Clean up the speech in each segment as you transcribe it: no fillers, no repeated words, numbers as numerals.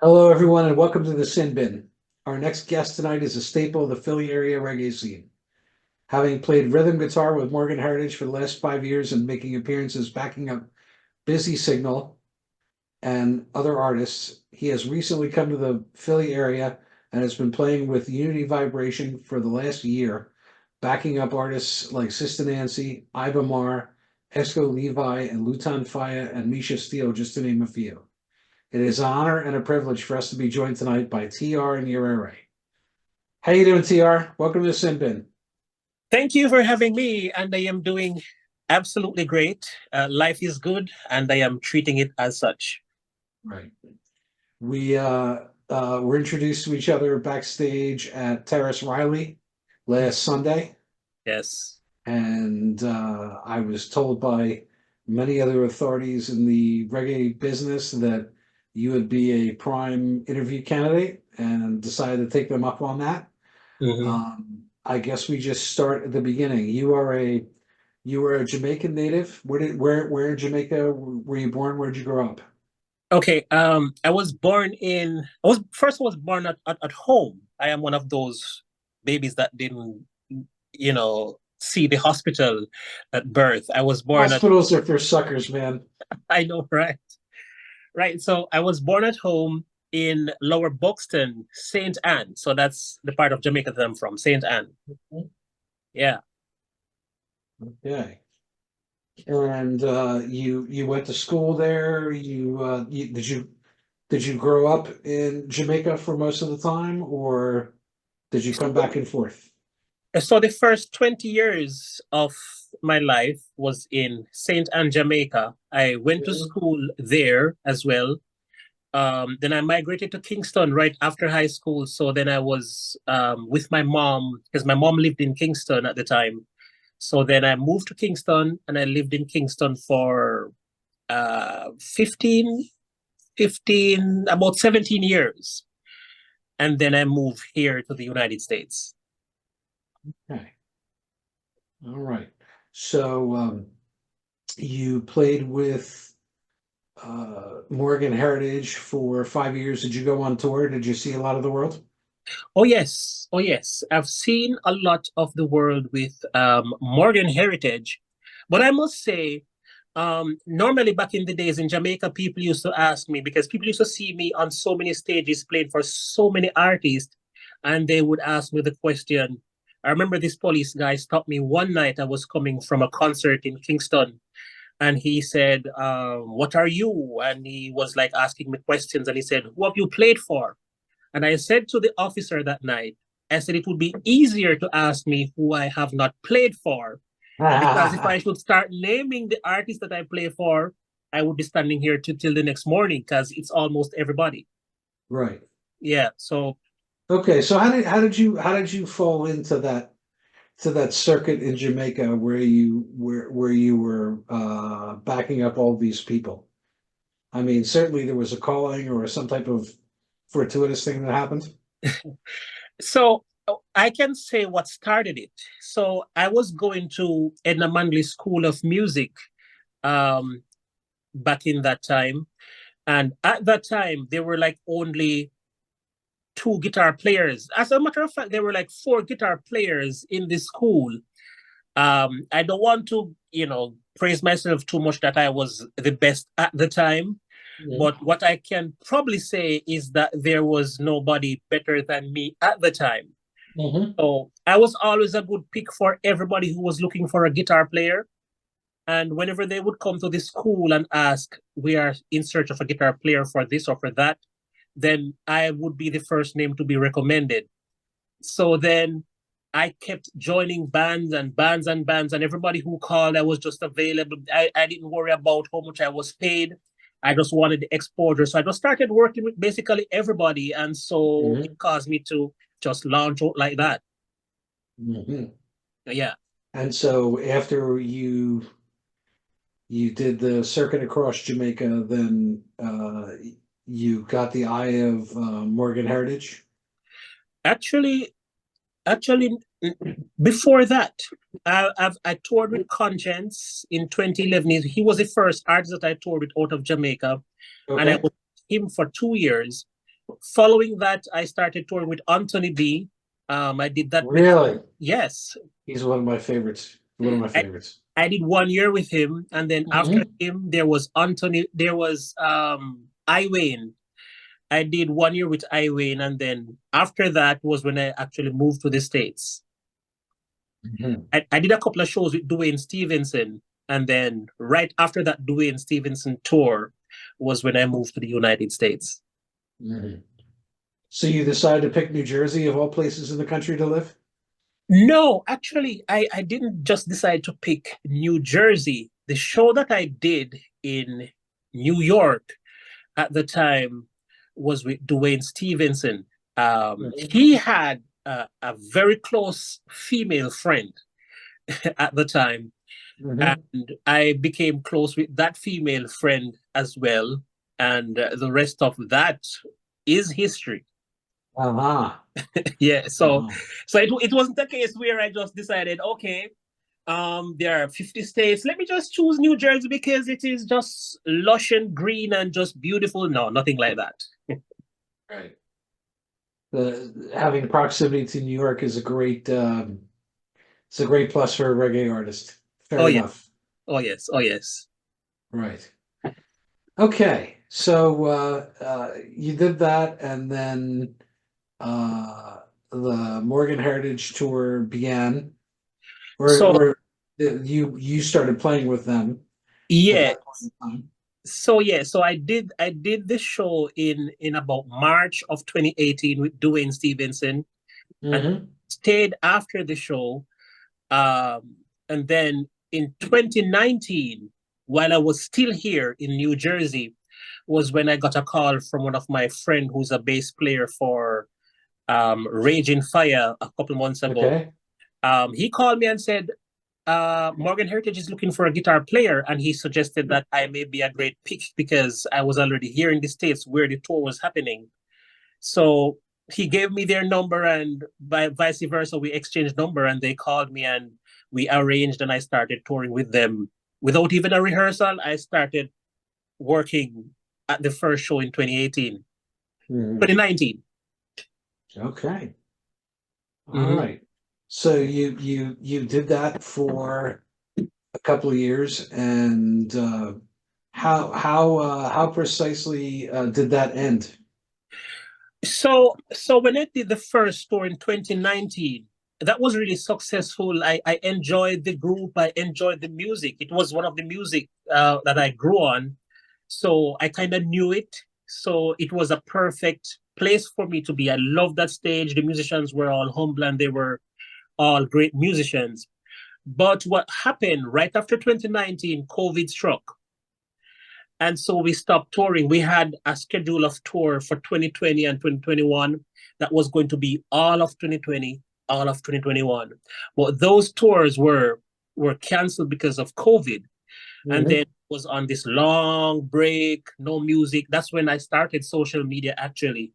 Hello, everyone, and welcome to the Sin Bin. Our next guest tonight is a staple of the Philly area reggae scene. Having played rhythm guitar with Morgan Heritage for the last 5 years and making appearances backing up Busy Signal and other artists, he has recently come to the Philly area and has been playing with Unity Vibration for the last year, backing up artists like Sista Nancy, Iba Mar, Esco Levi, and Lutan Faya and Misha Steele, just to name a few. It is an honor and a privilege for us to be joined tonight by TR and Nyerere. How you doing, TR? Welcome to the Sin Bin. Thank you for having me, and I am doing absolutely great. Life is good, and I am treating it as such. Right. We were introduced to each other backstage at Terrace Riley last Sunday, Yes. and I was told by many other authorities in the reggae business that you would be a prime interview candidate, and decided to take them up on that. Mhm. I guess we just start at the beginning. You were a Jamaican native. Where in Jamaica were you born? Where'd you grow up? Okay. I was born at home. I am one of those babies that didn't, see the hospital at birth. I was born at, Hospitals are for suckers, man. I know, right? Right. So I was born at home in Lower Buxton, St. Anne. So that's the part of Jamaica that I'm from, St. Anne. Yeah. Okay. And you went to school there. Did you grow up in Jamaica for most of the time, or did you come back and forth? So the first 20 years of my life was in St. Anne, Jamaica. I went to Mhm. school there as well. Then I migrated to Kingston right after high school. So then I was with my mom because my mom lived in Kingston at the time. So then I moved to Kingston and I lived in Kingston for 15, about 17 years. And then I moved here to the United States. Okay. All right. So you played with Morgan Heritage for 5 years. Did you go on tour? Did you see a lot of the world? Oh yes, oh yes. I've seen a lot of the world with Morgan Heritage, but I must say, normally back in the days in Jamaica, people used to ask me because people used to see me on so many stages playing for so many artists, and they would ask me the question. I remember this police guy stopped me one night. I was coming from a concert in Kingston, and he said, "What are you?" And he was like asking me questions, and he said, "Who have you played for?" And I said to the officer that night, I said it would be easier to ask me who I have not played for. Because if I should start naming the artists that I play for, I would be standing here till the next morning because it's almost everybody. Right. Yeah. So Okay. So how did you fall into that circuit in Jamaica where you were backing up all these people? I mean, certainly there was a calling or some type of fortuitous thing that happened. I can say what started it. So I was going to Edna Manley School of Music um, back in that time. And at that time, there were like only two guitar players. As a matter of fact, there were like four guitar players in the school. I don't want to, praise myself too much that I was the best at the time. Mhm. But what I can probably say is that there was nobody better than me at the time. Mhm. So I was always a good pick for everybody who was looking for a guitar player. And whenever they would come to the school and ask, we are in search of a guitar player for this or for that, then I would be the first name to be recommended. So then I kept joining bands and bands and bands, and everybody who called, I was just available. I didn't worry about how much I was paid. I just wanted the exposure. So I just started working with basically everybody. And so it Mhm. caused me to just launch out like that. Mhm. Yeah. And so after you did the circuit across Jamaica, then you got the eye of Morgan Heritage. Actually, actually, before that, I toured with Conscience in 2011. He was the first artist that I toured with out of Jamaica, and I Okay. was with him for 2 years. Following that, I started touring with Anthony B. I did that with, Really? yes, He's one of my favorites. One of my I, favorites. I did 1 year with him, and then after Hmm. him, there was Iwayne. I did 1 year with Iwayne, and then after that was when I actually moved to the States. Hmm. I did a couple of shows with Dwayne Stevenson, and then right after that Dwayne Stevenson tour was when I moved to the United States. Hmm. So you decided to pick New Jersey of all places in the country to live? No, actually, I didn't just decide to pick New Jersey. The show that I did in New York at the time was with Dwayne Stevenson. Hmm. He had a very close female friend at the time, Hmm. and I became close with that female friend as well. And the rest of that is history. Uh-huh. Yeah, so Uh-huh. it wasn't a case where I just decided, okay, there are 50 states. Let me just choose New Jersey because it is just lush and green and just beautiful. No, nothing like that. Right. Having proximity to New York is a great it's a great plus for a reggae artist. Oh Fair yeah. enough. Oh yes. Oh yes. Right. Okay. So you did that and then the Morgan Heritage Tour began, or So you started playing with them at yeah. that point in time. So yeah. So I did this show in about March of 2018 with Dwayne Stevenson, and Hmm. stayed after the show. And then in 2019, while I was still here in New Jersey, was when I got a call from one of my friend who's a bass player for Raging Fire a couple months ago. Okay. He called me and said, Morgan Heritage is looking for a guitar player, and he suggested that I may be a great pick because I was already here in the States where the tour was happening. So he gave me their number, and by vice versa, we exchanged number, and they called me, and we arranged, and I started touring with them without even a rehearsal. I started working at the first show in 2018, Hmm. 2019. Okay. All Mm-hmm. right. So you did that for a couple of years, and how precisely did that end? So when I did the first tour in 2019, that was really successful. I enjoyed the group. I enjoyed the music. It was one of the music that I grew on. So I kind of knew it. So it was a perfect place for me to be. I loved that stage. The musicians were all humble and they were all great musicians. But what happened right after 2019, COVID struck. And so we stopped touring. We had a schedule of tour for 2020 and 2021 that was going to be all of 2020, all of 2021. But those tours were canceled because of COVID. And then Hmm. was on this long break, no music. That's when I started social media actually.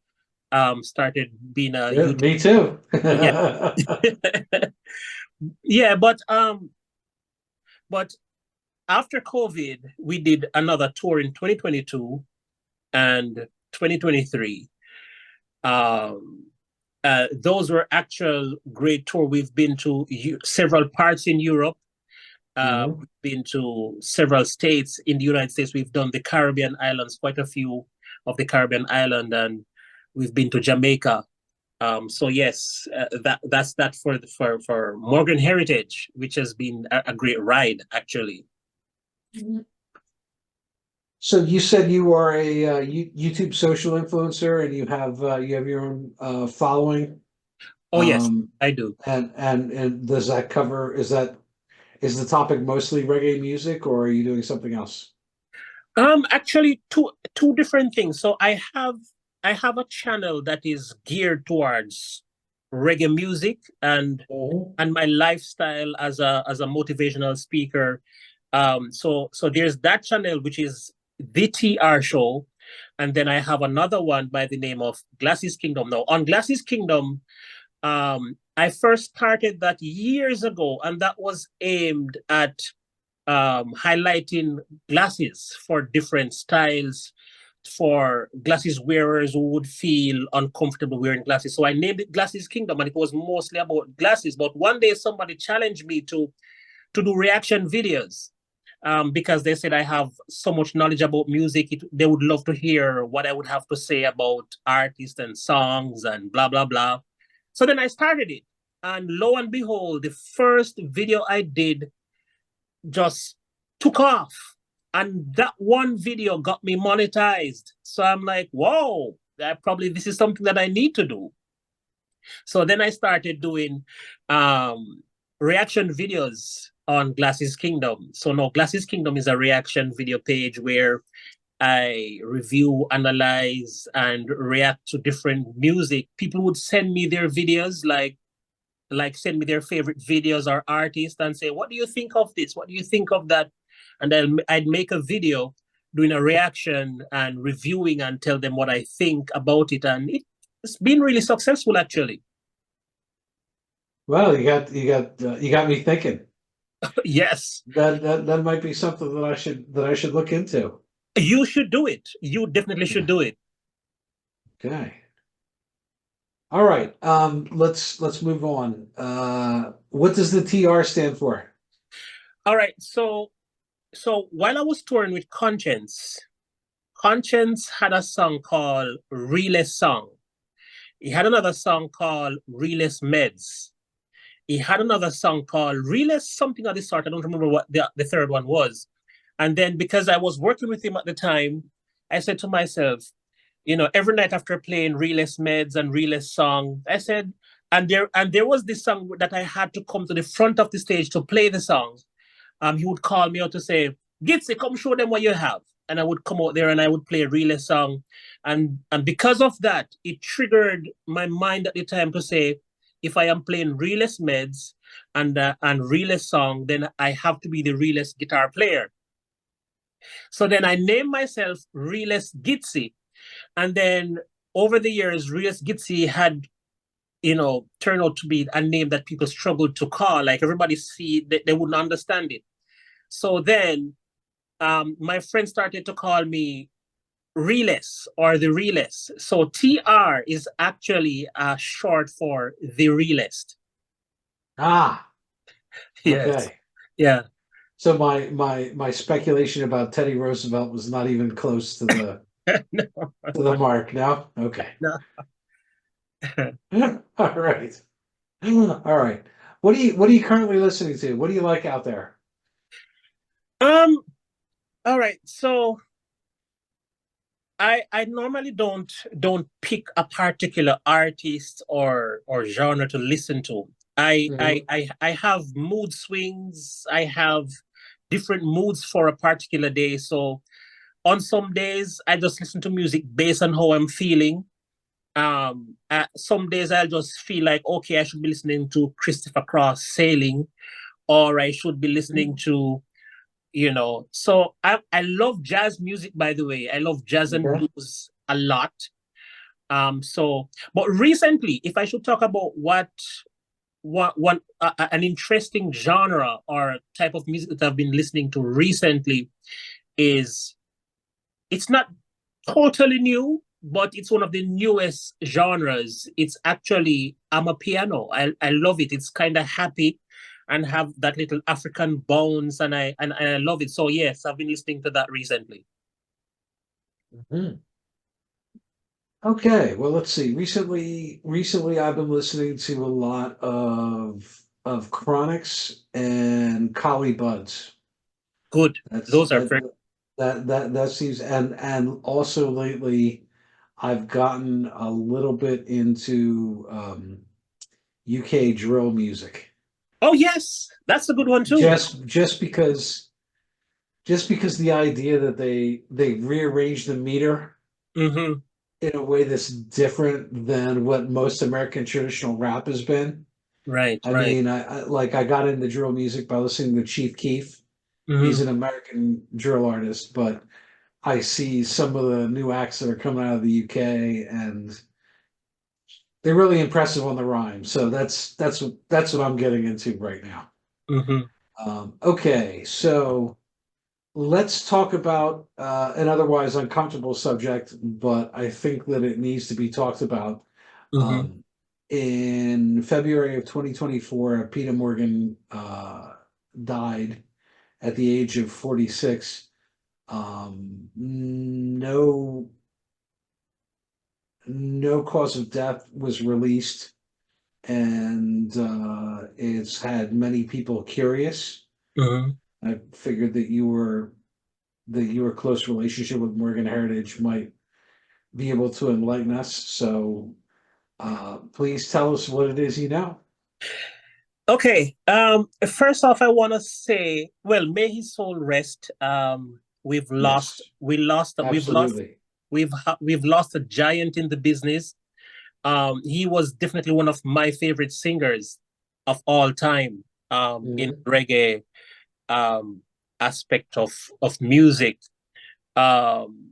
Started being a Yeah, YouTube. me too. Yeah. Yeah, but after COVID, we did another tour in 2022 and 2023. Um, those were actual great tour. We've been to several parts in Europe. Mhm. We've been to several states in the United States. We've done the Caribbean islands, quite a few of the Caribbean island, and we've been to Jamaica. So yes, that's that for Morgan Heritage, which has been a great ride actually. So you said you are a YouTube social influencer, and you have your own following. Oh yes, Um, I do. and does that cover, is the topic mostly reggae music, or are you doing something else? Actually, two different things. So I have a channel that is geared towards reggae music Mhm. and my lifestyle as a motivational speaker. So there's that channel which is the TR show, and then I have another one by the name of Glasses Kingdom. Now on Glasses Kingdom, I first started that years ago, and that was aimed at highlighting glasses for different styles. for glasses wearers who would feel uncomfortable wearing glasses. So I named it Glasses Kingdom, and it was mostly about glasses. But one day somebody challenged me to do reaction videos, because they said I have so much knowledge about music. They would love to hear what I would have to say about artists and songs and blah, blah, blah. So then I started it. And lo and behold, the first video I did just took off. And that one video got me monetized. So I'm like, whoa, this is something that I need to do. So then I started doing reaction videos on Glasses Kingdom. So now Glasses Kingdom is a reaction video page where I review, analyze, and react to different music. People would send me their videos, like send me their favorite videos or artists and say, what do you think of this? What do you think of that? And then I'd make a video doing a reaction and reviewing and tell them what I think about it. And it's been really successful, actually. Well, you got me thinking. Yes. That might be something that I should look into. You should do it. You definitely should do it. Okay. All right. Let's move on. What does the TR stand for? All right. So while I was touring with Conscience had a song called Realest Song. He had another song called Realest Meds. He had another song called Realest something of the sort. I don't remember what the third one was. And then because I was working with him at the time, I said to myself, every night after playing Realest Meds and Realest Song, I said, and there was this song that I had to come to the front of the stage to play the song. He would call me out to say, Gitsy, come show them what you have. And I would come out there and I would play a Realest Song. And because of that, it triggered my mind at the time to say, if I am playing Realest Meds and Realest Song, then I have to be the realest guitar player. So then I named myself Realest Gitsy. And then over the years, Realest Gitsy had, turned out to be a name that people struggled to call. Like everybody they wouldn't understand it. So then my friends started to call me Realest or the Realest. So TR is actually short for the realest. Ah, Yes. okay. Yeah. So my speculation about Teddy Roosevelt was not even close to the No. to the mark. No? Okay. No. All right. All right. What are you currently listening to? What do you like out there? All right. So I normally don't pick a particular artist or genre to listen to. Mhm. I have mood swings. I have different moods for a particular day. So on some days I just listen to music based on how I'm feeling. Some days I'll just feel like, okay, I should be listening to Christopher Cross Sailing, or I should be listening to, so I love jazz music, by the way. I love jazz and Okay. blues a lot. But recently, if I should talk about an interesting genre or type of music that I've been listening to recently is, it's not totally new, but it's one of the newest genres. It's actually amapiano. I love it. It's kind of happy and have that little African bounce, and I love it. So yes, I've been listening to that recently. Mhm. Okay, well, let's see. Recently, I've been listening to a lot of Chronics and Collie Buds. Good. That's Those are very that seems, and also lately, I've gotten a little bit into UK drill music. Oh yes, that's a good one too. Just because the idea that they rearranged the meter Mm-hmm. in a way that's different than what most American traditional rap has been. Right, I right. mean, I got into drill music by listening to Chief Keef. He's Mm-hmm. an American drill artist, but I see some of the new acts that are coming out of the UK, and they're really impressive on the rhyme. So that's what I'm getting into right now. Mm-hmm. Okay, so let's talk about an otherwise uncomfortable subject, but I think that it needs to be talked about. Mm-hmm. Um, in February of 2024, Peter Morgan died at the age of 46. No cause of death was released, and it's had many people curious. Mm-hmm. I figured that your close relationship with Morgan Heritage might be able to enlighten us. So please tell us what it is you know. Okay. First off, I want to say, well, may his soul rest. We've lost, Yes, we lost, absolutely. we've lost a giant in the business. He was definitely one of my favorite singers of all time. In Mhm. reggae um aspect of music. Um,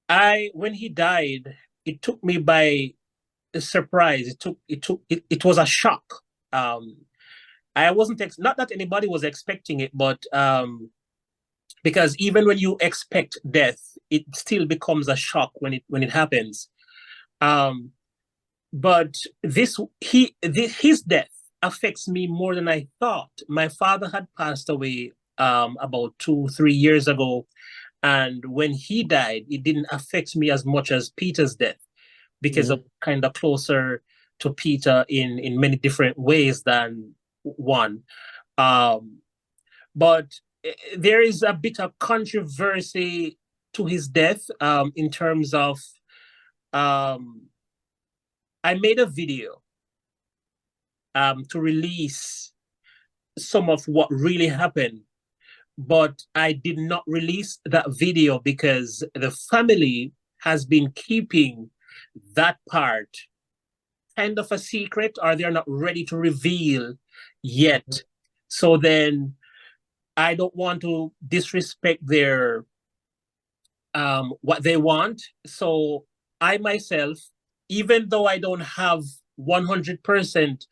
I when he died, it took me by surprise. It was a shock. Um, I wasn't not that anybody was expecting it, but because even when you expect death, it still becomes a shock when it happens. Um, but his death affects me more than I thought. My father had passed away about 2 3 years ago, and when he died, it didn't affect me as much as Peter's death because I'm Mhm. kind of closer to Peter in many different ways than one. Um, but there is a bit of controversy to his death in terms of um, I made a video to release some of what really happened, but I did not release that video because the family has been keeping that part kind of a secret, or they're not ready to reveal yet. So then I don't want to disrespect their what they want. So I myself, even though I don't have 100%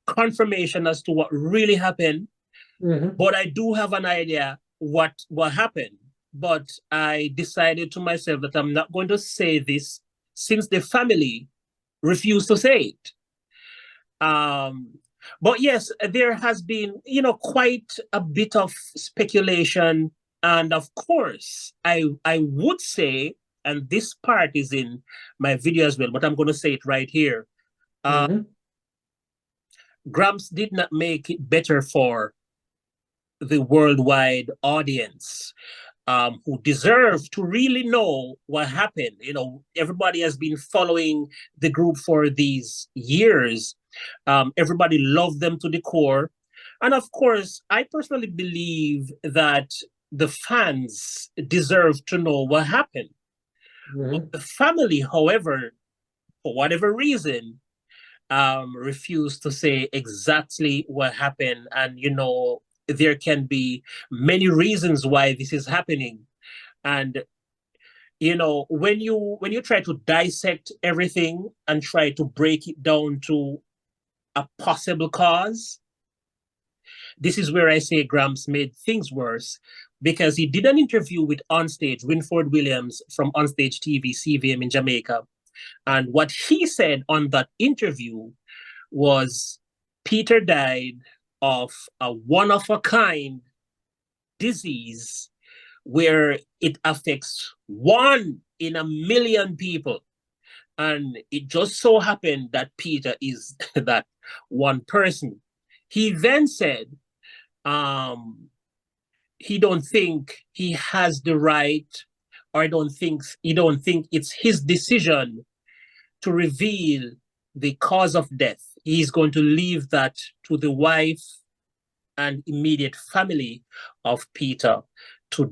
confirmation as to what really happened, Mhm. but I do have an idea what happened. But I decided to myself that I'm not going to say this since the family refused to say it. Um, but yes, there has been, quite a bit of speculation, and of course, I would say, and this part is in my video as well, but I'm going to say it right here. Uh, Mhm. Gramps did not make it better for the worldwide audience, who deserve to really know what happened. Everybody has been following the group for these years. Everybody loved them to the core. And of course, I personally believe that the fans deserve to know what happened. But Mhm. the family, however, for whatever reason, refused to say exactly what happened. And, there can be many reasons why this is happening. And when you try to dissect everything and try to break it down to a possible cause, this is where I say Gramps made things worse, because he did an interview with Onstage Winford Williams from Onstage TV CVM in Jamaica, and what he said on that interview was Peter died of a one of a kind disease where it affects 1 in 1 million people. And it just so happened that Peter is that one person. He then said, um, he don't think he has the right, or he don't think it's his decision to reveal the cause of death. He's going to leave that to the wife and immediate family of Peter to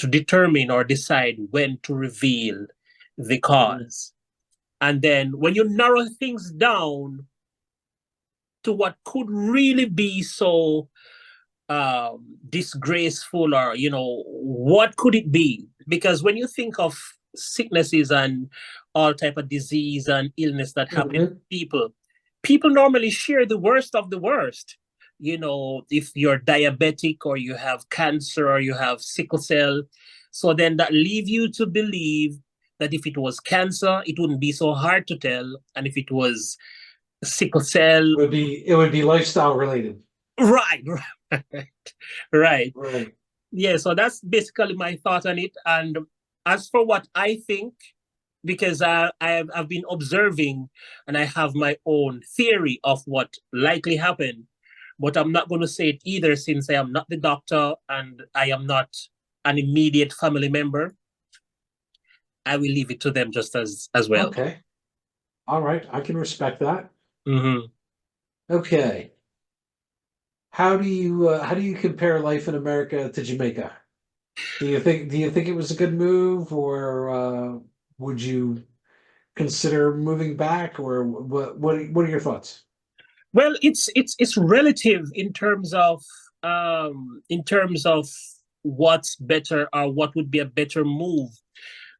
determine or decide when to reveal the Mhm. cause. And then when you narrow things down to what could really be so disgraceful, or what could it be? Because when you think of sicknesses and all type of disease and illness that happen to Mhm. people, people normally share the worst of the worst. if you're diabetic or you have cancer or you have sickle cell. So then that leave you to believe that if it was cancer, it wouldn't be so hard to tell. And if it was sickle cell, It would be lifestyle related. right, right, right. Right. Yeah, so that's basically my thought on it. And as for what I think, because I've been observing and I have my own theory of what likely happened, but I'm not going to say it either since I am not the doctor and I am not an immediate family member. I will leave it to them just as well. Okay. All right. I can respect that. Hmm. Okay. How do you compare life in America to Jamaica? Do you think it was a good move, or would you consider moving back, or what are your thoughts? Well, it's relative in terms of what's better or what would be a better move.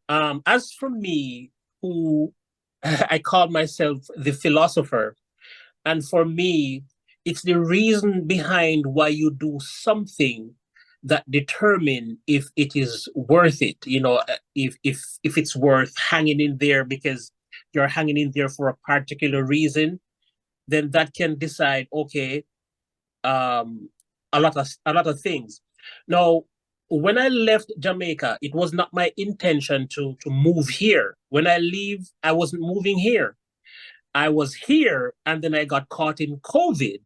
As for me, who I call myself the philosopher, and for me, it's the reason behind why you do something that determine if it is worth it. If it's worth hanging in there because you're hanging in there for a particular reason, then that can decide, okay, um, a lot of things. Now, when I left Jamaica, it was not my intention to move here. When I leave, I wasn't moving here. I was here, and then I got caught in COVID.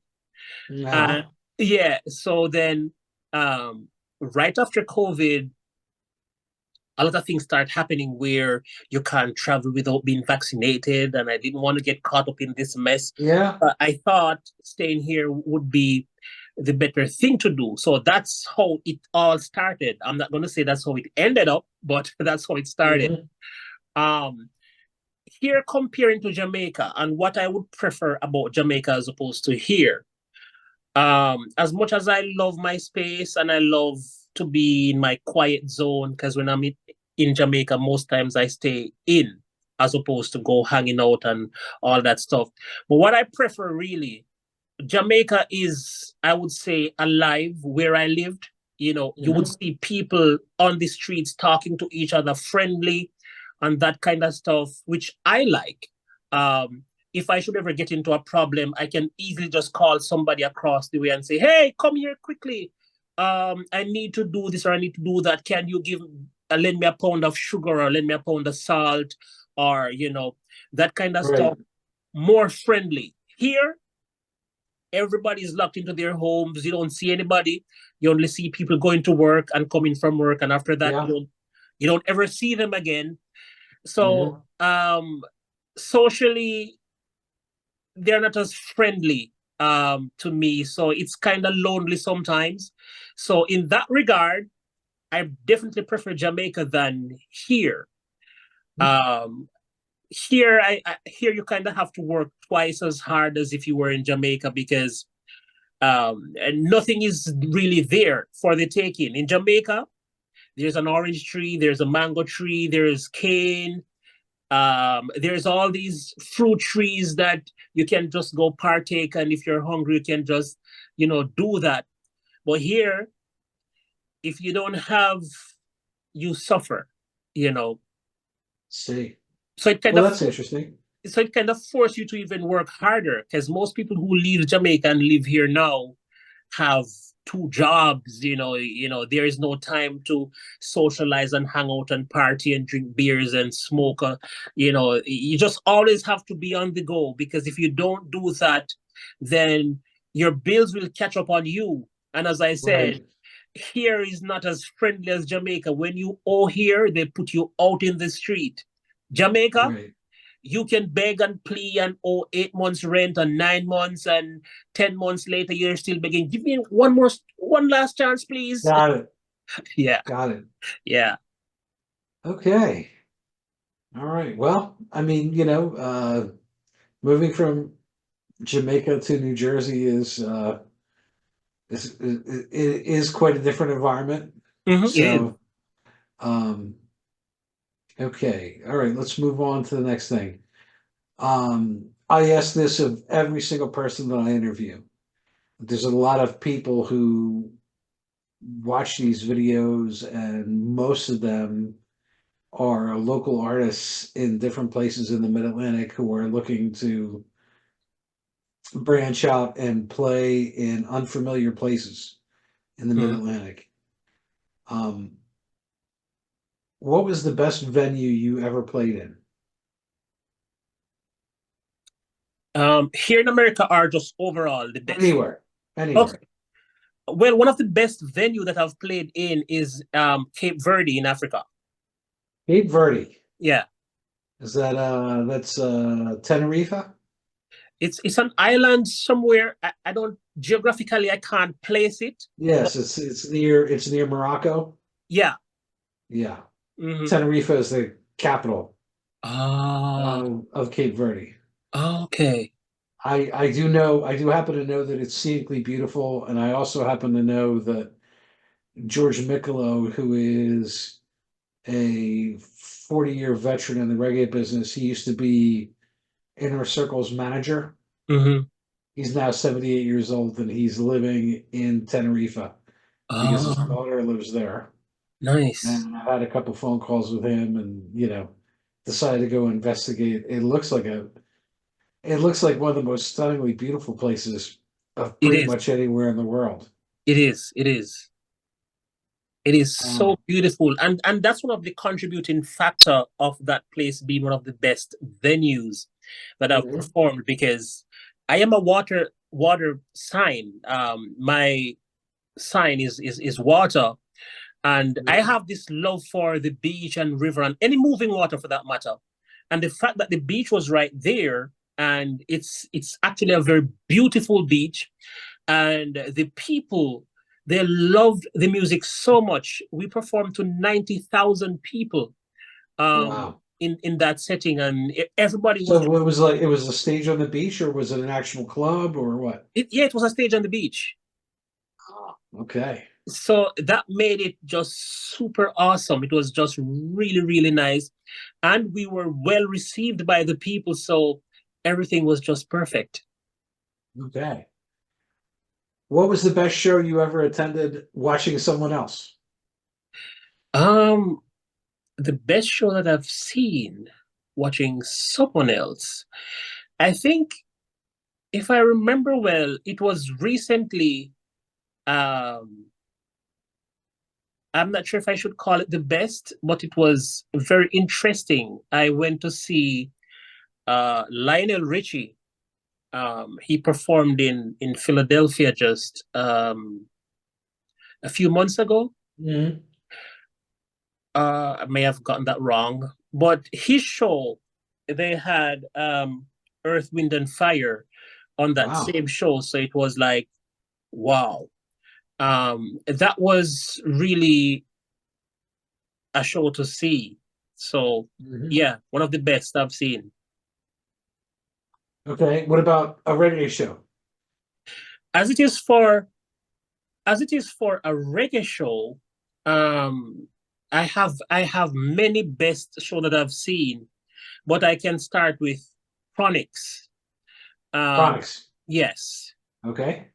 And Yeah. yeah, so then um, right after COVID, a lot of things start happening where you can't travel without being vaccinated, and I didn't want to get caught up in this mess. Yeah. I thought staying here would be the better thing to do. So that's how it all started. I'm not going to say that's how it ended up, but that's how it started. Hmm. Um, Here, comparing to Jamaica and what I would prefer about Jamaica as opposed to here. As much as I love my space and I love to be in my quiet zone, because when I'm in Jamaica, most times I stay in as opposed to go hanging out and all that stuff. But what I prefer really, Jamaica is, I would say, alive where I lived. You would Hmm. see people on the streets talking to each other, friendly, and that kind of stuff, which I like. Um, if I should ever get into a problem, I can easily just call somebody across the way and say, "Hey, come here quickly. I need to do this or I need to do that. Can you lend me a pound of sugar or lend me a pound of salt or that kind of Right. stuff?" More friendly. Here, everybody's locked into their homes. You don't see anybody. You only see people going to work and coming from work, and after that, Yeah. you don't ever see them again. So Hmm. socially, they're not as friendly to me. So it's kind of lonely sometimes. So in that regard, I definitely prefer Jamaica than here. Um, here you kind of have to work twice as hard as if you were in Jamaica because and nothing is really there for the taking. In Jamaica, there's an orange tree, there's a mango tree, there's cane, there's all these fruit trees that you can just go partake, and if you're hungry, you can just, do that. But here, if you don't have, you suffer, you know. See. So it kind Well, of that's interesting. so it kind of forces you to even work harder because most people who leave Jamaica and live here now have two jobs. There is no time to socialize and hang out and party and drink beers and smoke. You just always have to be on the go because if you don't do that, then your bills will catch up on you. And as I said, Right. here is not as friendly as Jamaica. When you owe here, they put you out in the street. Jamaica, Right. you can beg and plea and owe 8 months rent and 9 months and 10 months later you're still begging. Give me one last chance, please. Got it. Yeah, Got it. yeah. Okay. All right. Well, I mean, moving from Jamaica to New Jersey is quite a different environment. It is. So, um, okay. All right. Let's move on to the next thing. I ask this of every single person that I interview. there's a lot of people who watch these videos, and most of them are local artists in different places in the Mid Atlantic who are looking to branch out and play in unfamiliar places in the Mid Mhm. Atlantic. Um, what was the best venue you ever played in? Here in America are just overall the best. Anywhere, anywhere. Okay. Well, one of the best venue that I've played in is Cape Verde in Africa. Cape Verde. Yeah. Is that that's Tenerife? It's an island somewhere. I don't geographically I can't place it, but Yes, it's near Morocco. yeah. Yeah. Hmm. Tenerife is the capital Ah, of Cape Verde. okay. I do happen to know that it's scenically beautiful, and I also happen to know that George Mikolo, who is a 40-year veteran in the reggae business, he used to be Inner Circle's manager. Hmm. He's now 78 years old, and he's living in Tenerife because his Ah, daughter lives there. nice. And I had a couple phone calls with him, and decided to go investigate. It looks like one of the most stunningly beautiful places of It pretty is. much anywhere in the world. It is. It is. It is so Um, beautiful, and that's one of the contributing factor of that place being one of the best venues that I've mhm, performed because I am a water sign. My sign is water, and I mhm. have this love for the beach and river and any moving water for that matter. And the fact that the beach was right there, and it's actually a very beautiful beach, and the people they loved the music so much. We performed to 90,000 people Wow. in that setting, and everybody was. So what was like? It was a stage on the beach, or was it an actual club, or what? Yeah, it was a stage on the beach. Okay. So that made it just super awesome. It was just really, really nice. And we were well received by the people. So everything was just perfect. Okay. What was the best show you ever attended watching someone else? Um, the best show that I've seen watching someone else, I think if I remember well, it was recently. Um, I'm not sure if I should call it the best, but it was very interesting. I went to see Lionel Richie. He performed in Philadelphia just a few months ago. Mhm. I may have gotten that wrong, but his show they had Earth, Wind, and Fire on that Wow. same show, so it was like wow. That was really a show to see. So Mhm. yeah, one of the best I've seen. Okay. What about a reggae show? As it is for as it is for a reggae show, um, I have many best show that I've seen, but I can start with Chronix. Um, Chronics. yes. Okay.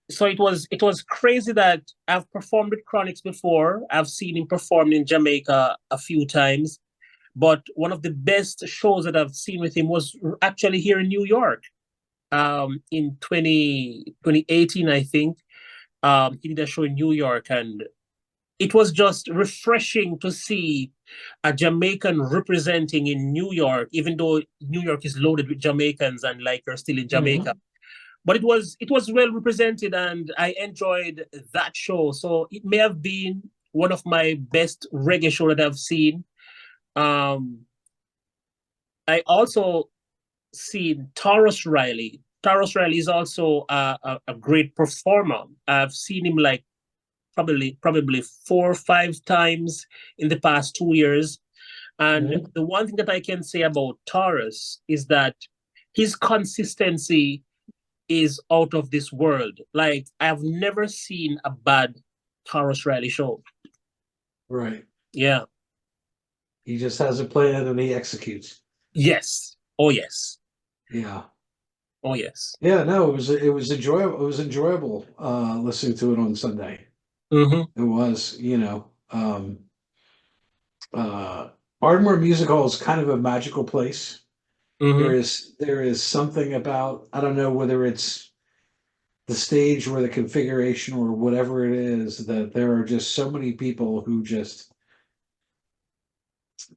So it was crazy that I've performed with Chronix before. I've seen him perform in Jamaica a few times, but one of the best shows that I've seen with him was actually here in New York. In 2018, I think. He did a show in New York, and it was just refreshing to see a Jamaican representing in New York, even though New York is loaded with Jamaicans and like you're still in Jamaica. Mhm. But it was well represented, and I enjoyed that show. So it may have been one of my best reggae show that I've seen. Um, I also seen Taurus Riley. Taurus Riley is also a great performer. I've seen him like probably 4 or 5 times in the past 2 years. And Mhm. the one thing that I can say about Taurus is that his consistency is out of this world. Like I've never seen a bad Taurus Riley show. Right. Yeah. He just has a plan and he executes. Yes. Oh yes. Yeah. Oh yes. Yeah, no, it was enjoyable. It was enjoyable listening to it on Sunday. Mm-hmm. It was, uh Ardmore Music Hall is kind of a magical place. Mm-hmm. There is something about, I don't know whether it's the stage or the configuration or whatever it is, that there are just so many people who just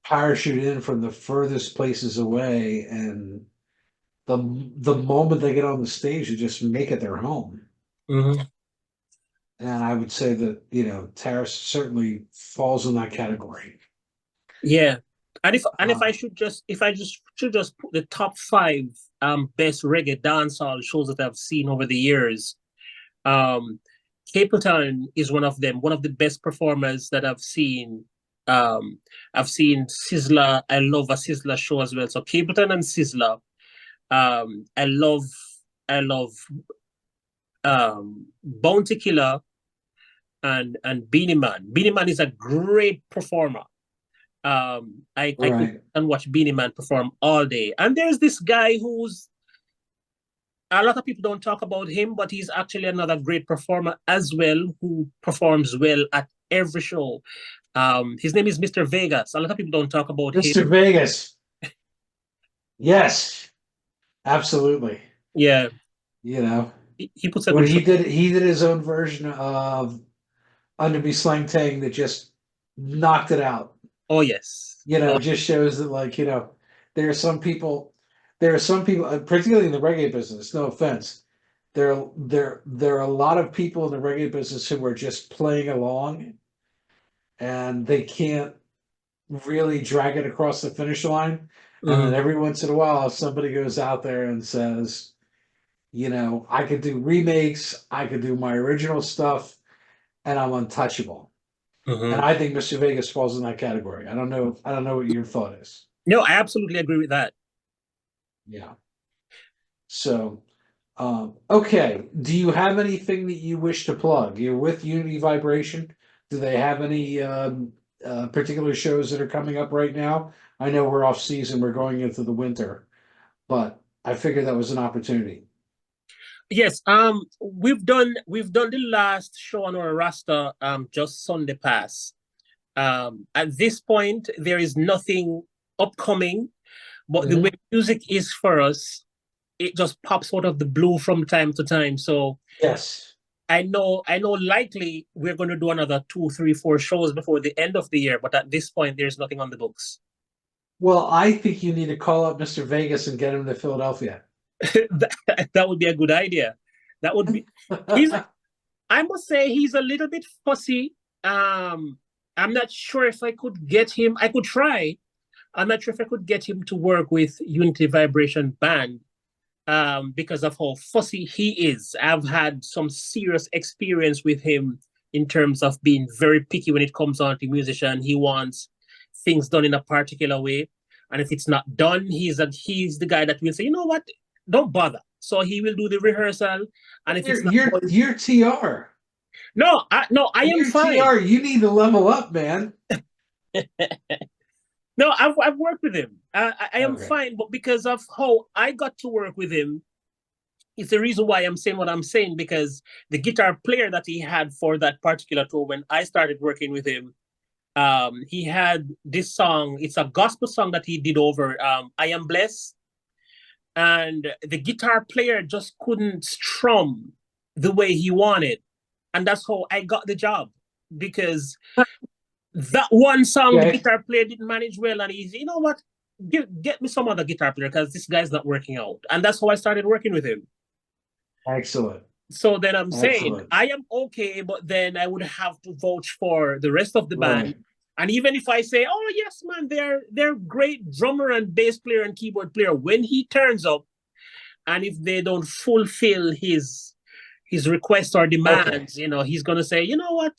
parachute in from the furthest places away, and the moment they get on the stage, they just make it their home. Mm-hmm. And I would say that, Terrace certainly falls in that category. Yeah. And if I Uh, should just if I just should just put the top five best reggae dancehall shows that I've seen over the years, um Capleton is one of them, one of the best performers that I've seen. I've seen Sizzler. I love a Sizzler show as well. So Capleton and Sizzler. I love Bounty Killer and Beanie Man. Beanie Man is a great performer. I could right. and watch Beanie Man perform all day. And there's this guy who's a lot of people don't talk about him, but he's actually another great performer as well, who performs well at every show. His name is Mr. Vegas. A lot of people don't talk about him. Mr. Vegas. Yes, absolutely. Yeah, You know, he puts a when good show. he did his own version of Under Me Slang Tang that just knocked it out. Oh yes. It just shows that, like, there are some people, particularly in the reggae business, no offense, there are a lot of people in the reggae business who are just playing along, and they can't really drag it across the finish line. And then Mhm, every once in a while, somebody goes out there and says, I could do remakes, I could do my original stuff, and I'm untouchable. And mhm. I think Mr. Vegas falls in that category. I don't know. I don't know what your thought is. No, I absolutely agree with that. Yeah. So, okay. Do you have anything that you wish to plug? You're with Unity Vibration. Do they have any particular shows that are coming up right now? I know we're off season. We're going into the winter, but I figured that was an opportunity. Yes, we've done the last show on our roster just Sunday past. At this point, there is nothing upcoming, but the way Mhm. music is for us, it just pops out of the blue from time to time. So Yes. I know likely we're going to do another two, three, four shows before the end of the year, but at this point, there's nothing on the books. Well, I think you need to call up Mr. Vegas and get him to Philadelphia. That would be a good idea. That would be he's I must say he's a little bit fussy. I'm not sure if I could get him. I could try. I'm not sure if I could get him to work with Unity Vibration Band because of how fussy he is. I've had some serious experience with him in terms of being very picky when it comes on to musician. He wants things done in a particular way, and if it's not done, he's the guy that will say, you know what, don't bother. So he will do the rehearsal, and if You're it's not you're you're TR. no, I am You're fine. TR. You need to level up, man. No, I've worked with him. I am Okay. fine, but because of how I got to work with him, it's the reason why I'm saying what I'm saying, because the guitar player that he had for that particular tour when I started working with him, he had this song. It's a gospel song that he did over I Am Blessed. And the guitar player just couldn't strum the way he wanted. And that's how I got the job, because that one song the Okay. guitar player didn't manage well. And he's, you know what? Get me some other guitar player because this guy's not working out. And that's how I started working with him. Excellent. So then I'm saying Excellent. I am okay, but then I would have to vouch for the rest of the band. Right. And even if I say, "Oh yes, man, they're great drummer and bass player and keyboard player," when he turns up, and if they don't fulfill his requests or Okay. demands, he's gonna say, "You know what?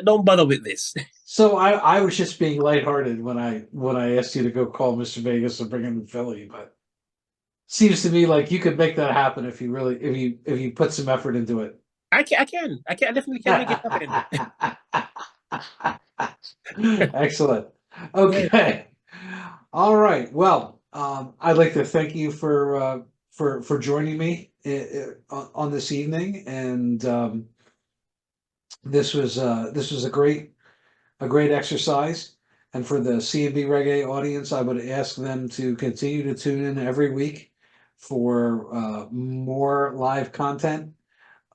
Don't bother with this." So I was just being lighthearted when I asked you to go call Mr. Vegas and bring him to Philly, but seems to me like you could make that happen if you put some effort into it. I definitely can make it happen. Excellent. Yeah. Okay. All right. Well, I'd like to thank you for joining me on this evening, and this was a great exercise. And for the CMB Reggae audience, I would ask them to continue to tune in every week for more live content.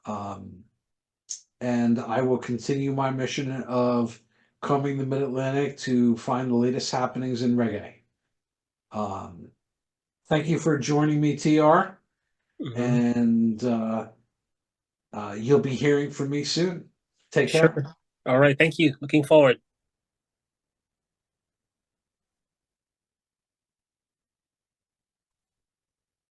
And I will continue my mission of combing the Mid-Atlantic to find the latest happenings in reggae. Thank you for joining me, TR, and you'll be hearing from me soon. Take care. Sure. All right. Thank you. Looking forward.